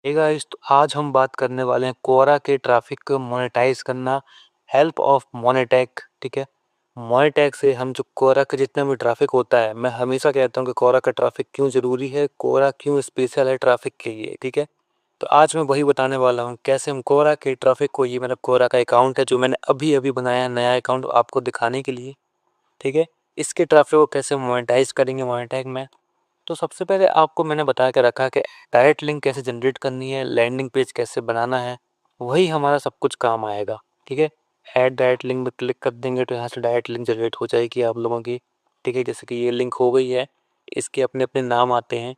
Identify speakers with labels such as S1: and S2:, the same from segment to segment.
S1: Hey guys, तो आज हम बात करने वाले हैं कोरा के ट्रैफिक को मोनेटाइज करना, हेल्प ऑफ मोनेटैक। ठीक है, मोनेटैक से हम जो कोरा का जितना भी ट्रैफिक होता है, मैं हमेशा कहता हूँ कि कोरा का ट्रैफिक क्यों ज़रूरी है, कोरा क्यों स्पेशल है ट्रैफिक के लिए। ठीक है, तो आज मैं वही बताने वाला हूँ कैसे हम कोरा के ट्रैफिक को, ये मेरा कोरा का अकाउंट है जो मैंने अभी अभी बनाया है, नया अकाउंट आपको दिखाने के लिए। ठीक है, इसके ट्रैफिक को कैसे मोनेटाइज करेंगे मोनेटैक में। तो सबसे पहले आपको मैंने बता के रखा कि डायरेक्ट लिंक कैसे जनरेट करनी है, लैंडिंग पेज कैसे बनाना है, वही हमारा सब कुछ काम आएगा। ठीक है, ऐड डायरेक्ट लिंक में क्लिक कर देंगे तो यहाँ से डायरेक्ट लिंक जनरेट हो जाएगी आप लोगों की। ठीक है, जैसे कि ये लिंक हो गई है, इसके अपने अपने नाम आते हैं।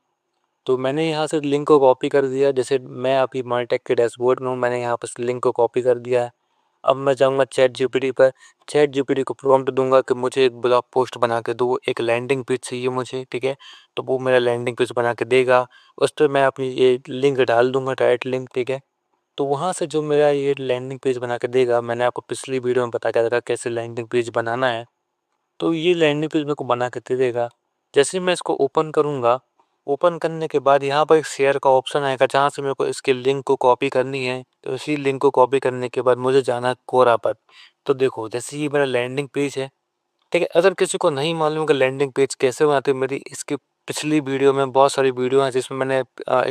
S1: तो मैंने यहाँ से लिंक को कॉपी कर दिया, जैसे मैं अभी मॉनिटैक के डैशबोर्ड में हूँ, मैंने यहाँ पर लिंक को कॉपी कर दिया है। अब मैं जाऊँगा चैट जीपीटी पर, चैट जीपीटी को प्रॉम्प्ट दूंगा कि मुझे एक ब्लॉग पोस्ट बना के दो, एक लैंडिंग पेज चाहिए मुझे। ठीक है, तो वो मेरा लैंडिंग पेज बना के देगा। उस पर मैं अपनी ये लिंक डाल दूंगा, डायरेक्ट लिंक। ठीक है, तो वहाँ से जो मेरा ये लैंडिंग पेज बना के देगा, मैंने आपको पिछली वीडियो में बताया था कैसे लैंडिंग पेज बनाना है। तो ये लैंडिंग पेज मेरे को बना के दे देगा। जैसे मैं इसको ओपन करूँगा, ओपन करने के बाद यहाँ पर एक शेयर का ऑप्शन आएगा जहाँ से मेरे को इसके लिंक को कॉपी करनी है। तो इसी लिंक को कॉपी करने के बाद मुझे जाना है कोरा पर। तो देखो, जैसे ये मेरा लैंडिंग पेज है। ठीक है, अगर किसी को नहीं मालूम कि लैंडिंग पेज कैसे बनाते हैं, मेरी इसकी पिछली वीडियो में बहुत सारी वीडियो हैं जिसमें मैंने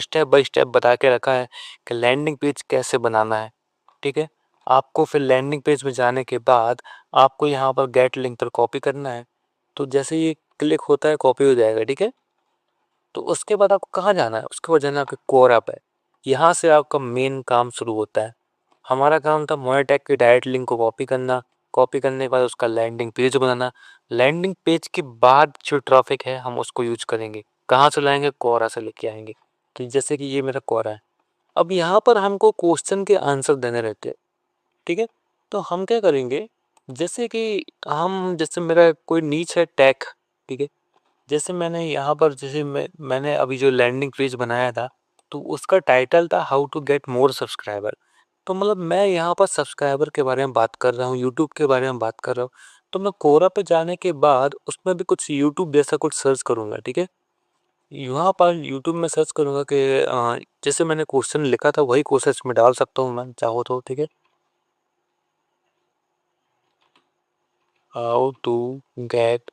S1: स्टेप बाय स्टेप बता के रखा है कि लैंडिंग पेज कैसे बनाना है। ठीक है, आपको फिर लैंडिंग पेज में जाने के बाद आपको यहाँ पर गेट लिंक पर कॉपी करना है। तो जैसे ये क्लिक होता है, कॉपी हो जाएगा। ठीक है, तो उसके बाद आपको कहाँ जाना है, उसके बाद जाना है आपके कोरा पे। यहाँ से आपका मेन काम शुरू होता है। हमारा काम था मोनेटैक के डायरेक्ट लिंक को कॉपी करना, कॉपी करने के बाद उसका लैंडिंग पेज बनाना। लैंडिंग पेज के बाद जो ट्रैफिक है हम उसको यूज करेंगे, कहाँ से लाएंगे, कोरा से लेके आएंगे। तो जैसे कि ये मेरा कोरा है। अब यहाँ पर हमको क्वेश्चन के आंसर देने रहते हैं। ठीक है, तो हम क्या करेंगे, जैसे कि जैसे मेरा कोई नीच है टैग। ठीक है, जैसे मैंने यहाँ पर, जैसे मैंने अभी जो लैंडिंग पेज बनाया था, तो उसका टाइटल था how to get more subscriber. तो मतलब मैं यहाँ पर सब्सक्राइबर के बारे में बात कर रहा हूँ, यूट्यूब के बारे में बात कर रहा हूँ। तो मैं कोरा पे जाने के बाद उसमें भी कुछ यूट्यूब जैसा कुछ सर्च करूँगा। ठीक है, यहाँ पर यूट्यूब में सर्च करूँगा कि जैसे मैंने क्वेश्चन लिखा था वही क्वेश्चन इसमें डाल सकता हूँ मैं चाहो तो। ठीक है, हाउ टू गेट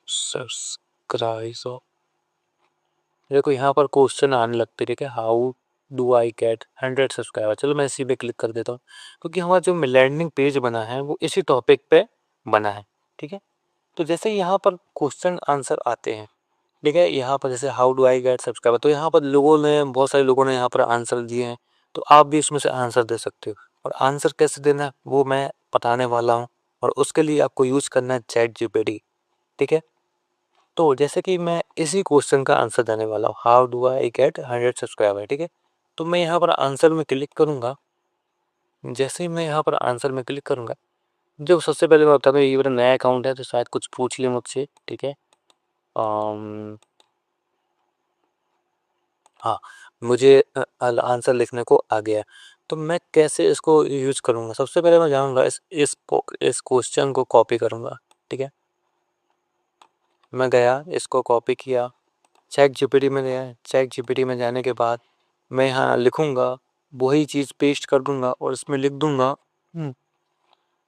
S1: सब्सक्राइब। देखो यहाँ पर क्वेश्चन आने लगते। ठीक है, how do I get 100 subscriber. चलो मैं इसी पे क्लिक कर देता हूँ, क्योंकि हमारा जो लैंडिंग पेज बना है वो इसी टॉपिक पे बना है। ठीक है, तो जैसे यहाँ पर क्वेश्चन आंसर आते हैं। ठीक है, यहाँ पर जैसे how do I get subscriber, तो यहाँ पर लोगों ने, बहुत सारे लोगों ने यहाँ पर आंसर दिए हैं। तो आप भी इसमें से आंसर दे सकते हो, और आंसर कैसे देना है वो मैं बताने वाला हूँ। और उसके लिए आपको यूज करना है चैट जीपीटी। ठीक है, तो जैसे कि मैं इसी क्वेश्चन का आंसर देने वाला हूँ, how do I get 100 subscriber. ठीक है, तो मैं यहाँ पर आंसर में क्लिक करूँगा। जैसे ही मैं यहाँ पर आंसर में क्लिक करूँगा, जो सबसे पहले मैं बता दूँ, ये मेरा नया अकाउंट है तो शायद कुछ पूछ लिया मुझसे। ठीक है, अम, हाँ, मुझे आंसर लिखने को आ गया। तो मैं कैसे इसको यूज करूँगा, सबसे पहले मैं जाऊँगा इस क्वेश्चन को कॉपी करूँगा। ठीक है, मैं गया, इसको कॉपी किया, चैट जीपीटी में गया। चैट जीपीटी में जाने के बाद मैं यहाँ लिखूँगा, वही चीज़ पेस्ट कर दूँगा और इसमें लिख दूँगा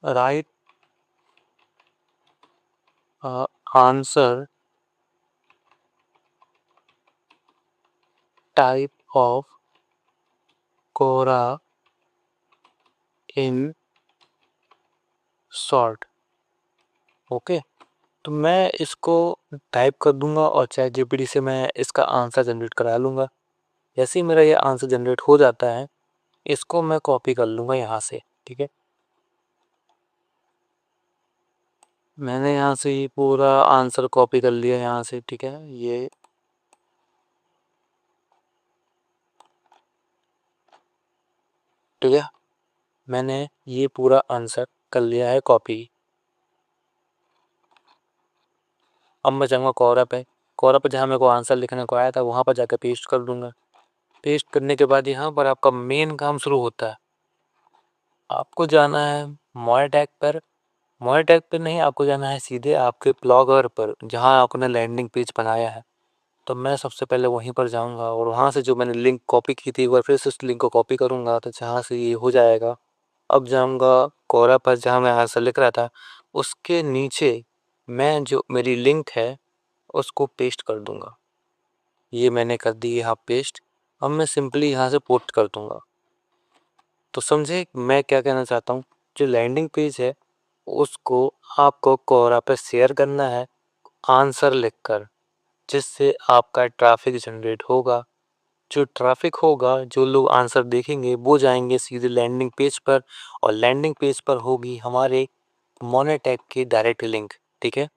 S1: right answer type of Quora in short. Okay, तो मैं इसको टाइप कर दूंगा और चैट जीपीटी से मैं इसका आंसर जनरेट करा लूँगा। जैसे ही मेरा ये आंसर जनरेट हो जाता है, इसको मैं कॉपी कर लूँगा यहाँ से। ठीक है, मैंने यहाँ से ये पूरा आंसर कॉपी कर लिया यहाँ से। ठीक है, ये ठीक है, मैंने ये पूरा आंसर कर लिया है कॉपी। अब मैं जाऊँगा कोरा पे। कोरा पे जहाँ मेरे को आंसर लिखने को आया था वहाँ पर जाकर पेस्ट कर दूँगा। पेस्ट करने के बाद यहाँ पर आपका मेन काम शुरू होता है। आपको जाना है मोनेटैक पर। मोनेटैक पर नहीं, आपको जाना है सीधे आपके ब्लॉगर पर जहाँ आपने लैंडिंग पेज बनाया है। तो मैं सबसे पहले वहीं पर जाऊँगा और वहाँ से जो मैंने लिंक कॉपी की थी एक बार फिर से उस लिंक को कॉपी करूँगा, तो जहाँ से ये हो जाएगा अब जाऊँगा कोरा पर जहाँ मैं आंसर लिख रहा था, उसके नीचे मैं जो मेरी लिंक है उसको पेस्ट कर दूँगा। ये मैंने कर दी यहाँ पेस्ट। अब मैं सिंपली यहाँ से पोस्ट कर दूँगा। तो समझे मैं क्या कहना चाहता हूँ? जो लैंडिंग पेज है उसको आपको कोरा पे शेयर करना है आंसर लिखकर, जिससे आपका ट्रैफिक जनरेट होगा। जो ट्रैफिक होगा, जो लोग आंसर देखेंगे वो जाएंगे सीधे लैंडिंग पेज पर और लैंडिंग पेज पर होगी हमारे मोनेटैग की डायरेक्ट लिंक, ठीक है।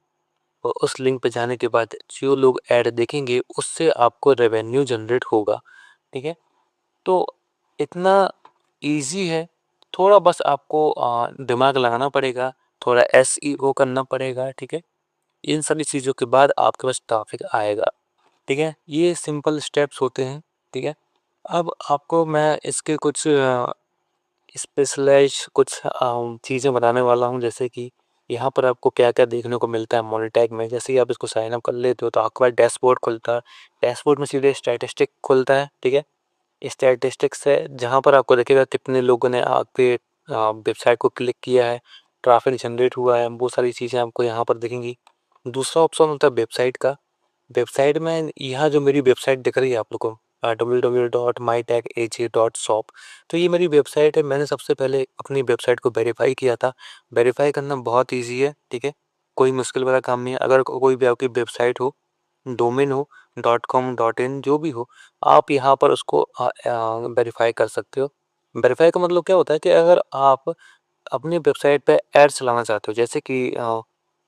S1: और उस लिंक पे जाने के बाद जो लोग ऐड देखेंगे उससे आपको रेवेन्यू जनरेट होगा, ठीक है। तो इतना इजी है। थोड़ा बस आपको दिमाग लगाना पड़ेगा, थोड़ा एसईओ करना पड़ेगा, ठीक है। इन सभी चीज़ों के बाद आपके पास ट्रैफिक आएगा, ठीक है। ये सिंपल स्टेप्स होते हैं, ठीक है। अब आपको मैं इसके कुछ स्पेशलाइज कुछ चीज़ें बताने वाला हूँ, जैसे कि यहाँ पर आपको क्या क्या देखने को मिलता है मोनेटैग में। जैसे ही आप इसको साइन अप कर लेते हो तो आपके पास डैशबोर्ड खुलता है। डैशबोर्ड में सीधे स्टैटिस्टिक खुलता है, ठीक है। स्टैटिस्टिक्स है जहाँ पर आपको दिखेगा कितने लोगों ने आपके वेबसाइट को क्लिक किया है, ट्रैफिक जनरेट हुआ है, वो सारी चीज़ें आपको यहाँ पर दिखेंगी। दूसरा ऑप्शन होता है वेबसाइट का। वेबसाइट में यहाँ जो मेरी वेबसाइट दिख रही है आप लोग को www.mytagag.shop, तो ये मेरी वेबसाइट है। मैंने सबसे पहले अपनी वेबसाइट को वेरीफाई किया था। वेरीफाई करना बहुत इजी है, ठीक है। कोई मुश्किल वाला काम नहीं है। अगर कोई भी आपकी वेबसाइट हो, डोमेन हो, डॉट कॉम डॉट इन जो भी हो, आप यहाँ पर उसको वेरीफाई कर सकते हो। वेरीफाई का मतलब क्या होता है कि अगर आप अपनी वेबसाइट पे ऐड चलाना चाहते हो, जैसे कि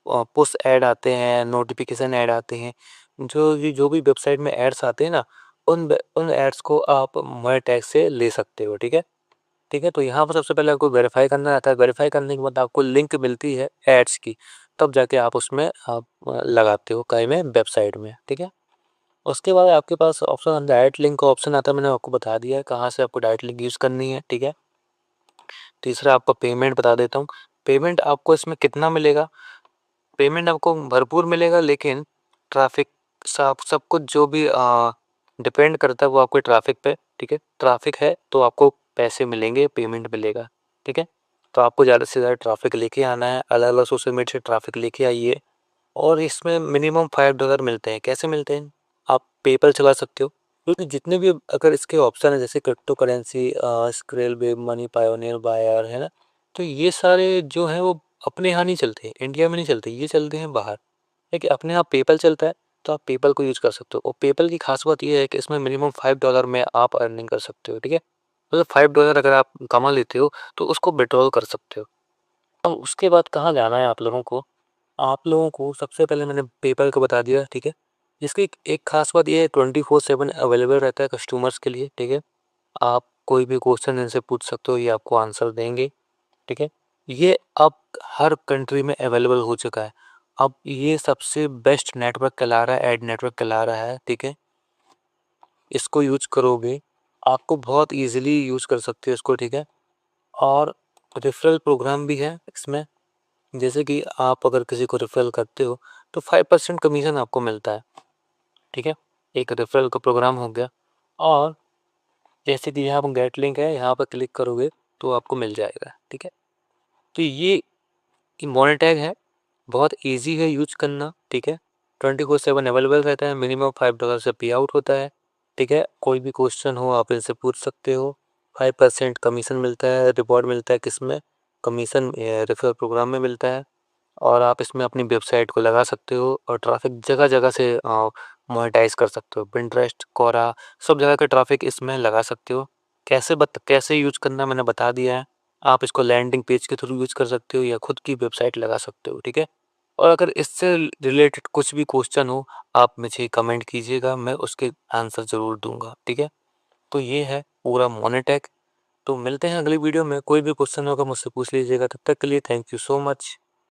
S1: पुश ऐड आते हैं, नोटिफिकेशन ऐड आते हैं, जो भी वेबसाइट में एड्स आते हैं ना, उन एड्स को आप मोनेटैग टैग से ले सकते हो, ठीक है। ठीक है, तो यहाँ पर सबसे पहले आपको वेरीफाई करना रहता है। वेरीफाई करने के बाद आपको लिंक मिलती है एड्स की, तब जाके आप उसमें आप लगाते हो कहीं में वेबसाइट में, ठीक है। उसके बाद आपके पास ऑप्शन डायरेक्ट लिंक का ऑप्शन आता है। मैंने आपको बता दिया है कहाँ से आपको डायरेक्ट लिंक यूज़ करनी है, ठीक है। तीसरा आपको पेमेंट बता देता हूँ। पेमेंट आपको इसमें कितना मिलेगा? पेमेंट आपको भरपूर मिलेगा, लेकिन ट्रैफिक सब कुछ जो भी डिपेंड करता है वो आपके ट्रैफिक पे, ठीक है। ट्रैफिक है तो आपको पैसे मिलेंगे, पेमेंट मिलेगा, ठीक है। तो आपको ज़्यादा से ज़्यादा ट्रैफिक लेके आना है, अलग अलग सोशल मीडिया से ट्रैफिक लेके आइए। और इसमें मिनिमम $5 मिलते हैं। कैसे मिलते हैं? आप पेपल चला सकते हो, क्योंकि जितने भी अगर इसके ऑप्शन है जैसे crypto currency, Skrill WebMoney, Payoneer, Payeer, है ना। तो ये सारे जो हैं वो अपने यहाँ नहीं चलते, इंडिया में नहीं चलते, ये चलते हैं बाहर। देखिए अपने यहाँ पेपल चलता है, तो आप पेपल को यूज़ कर सकते हो। और पेपल की खास बात ये है कि इसमें मिनिमम $5 में आप अर्निंग कर सकते हो, ठीक है। मतलब $5 अगर आप कमा लेते हो तो उसको विड्रॉल कर सकते हो। अब उसके बाद कहाँ जाना है आप लोगों को? आप लोगों को सबसे पहले मैंने पेपल को बता दिया, ठीक है। इसकी एक खास बात ये है 24/7 अवेलेबल रहता है कस्टमर्स के लिए, ठीक है। आप कोई भी क्वेश्चन इनसे पूछ सकते हो, ये आपको आंसर देंगे, ठीक है। ये अब हर कंट्री में अवेलेबल हो चुका है। अब ये सबसे बेस्ट नेटवर्क कहला रहा है, एड नेटवर्क कहला रहा है, ठीक है। इसको यूज करोगे आपको बहुत इजीली यूज कर सकते हो इसको, ठीक है। और रेफरल प्रोग्राम भी है इसमें। जैसे कि आप अगर किसी को रेफरल करते हो तो 5% कमीशन आपको मिलता है, ठीक है। एक रेफरल का प्रोग्राम हो गया। और जैसे कि यहाँ पर गेट लिंक है, यहाँ पर क्लिक करोगे तो आपको मिल जाएगा, ठीक है। तो ये मोनेटैग है, बहुत इजी है यूज करना, ठीक है। 24/7 अवेलेबल रहता है, मिनिमम $5 से पे आउट होता है, ठीक है। कोई भी क्वेश्चन हो आप इनसे पूछ सकते हो। 5% कमीशन मिलता है, रिवॉर्ड मिलता है, किसमें? कमीशन रेफरल प्रोग्राम में मिलता है। और आप इसमें अपनी वेबसाइट को लगा सकते हो और ट्रैफिक जगह जगह से मोनेटाइज कर सकते हो। पिंटरेस्ट, कोरा, सब जगह का ट्रैफिक इसमें लगा सकते हो। कैसे यूज करना मैंने बता दिया है। आप इसको लैंडिंग पेज के थ्रू यूज कर सकते हो या खुद की वेबसाइट लगा सकते हो, ठीक है। और अगर इससे रिलेटेड कुछ भी क्वेश्चन हो आप मुझे कमेंट कीजिएगा, मैं उसके आंसर ज़रूर दूंगा, ठीक है। तो ये है पूरा मोनेटैग। तो मिलते हैं अगली वीडियो में। कोई भी क्वेश्चन होगा मुझसे पूछ लीजिएगा। तब तक के लिए थैंक यू सो मच।